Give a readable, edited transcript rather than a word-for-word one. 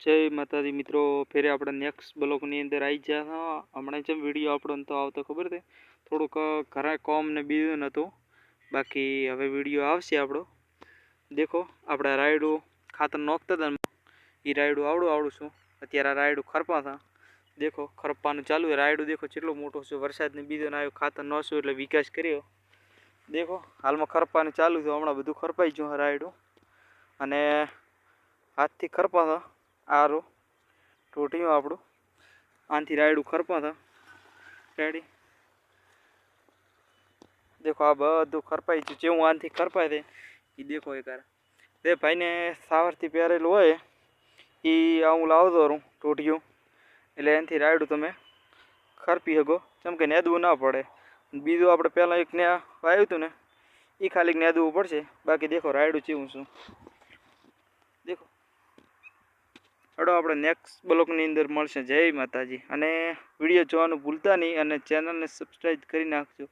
જય માતાજી મિત્રો, ફેરે આપણે નેક્સ્ટ બ્લોકની અંદર આવી ગયા. હમણાં જેમ વિડીયો આપણો તો આવતો ખબર છે, થોડુંક ઘરે કોમ ને બીજું નહોતું, બાકી હવે વિડીયો આવશે આપણો. દેખો આપણે રાયડું ખાતર નોખતા હતા, એ રાયડું આવડું છું. અત્યારે આ રાયડું ખરપા હતા. દેખો ખરપવાનું ચાલુ છે. રાયડું દેખો કેટલો મોટો છે. વરસાદને બીજો ના આવ્યો, ખાતર નોશું એટલે વિકાસ કર્યો. દેખો હાલમાં ખરપાનું ચાલુ છે. હમણાં બધું ખરપાઈ ગયું રાયડું, અને હાથથી ખરપા હતા. આરું ટોટીમાં આપણું આનથી રાયડું ખરપા હતા. રેડી દેખો આ બધું ખરપાઈ ગયું. જેવું આનથી ખરપાય છે એ દેખો એક તે ભાઈને સાવરથી પહેરેલું હોય એ હું લાવતો રહું ટોટીયું, એટલે એનાથી રાયડું તમે ખરપી શકો, કેમ કે નેદવું ના પડે. બીજું આપણે પહેલાં એક ને વાવ્યું હતું ને એ ખાલી નેદવું પડશે. બાકી દેખો રાયડું ચેવું છું. દેખો હડો આપણે નેક્સ્ટ બ્લોકની અંદર મળશે. જય માતાજી. અને વિડીયો જોવાનું ભૂલતા નહીં, અને ચેનલને સબસ્ક્રાઈબ કરી નાખજો.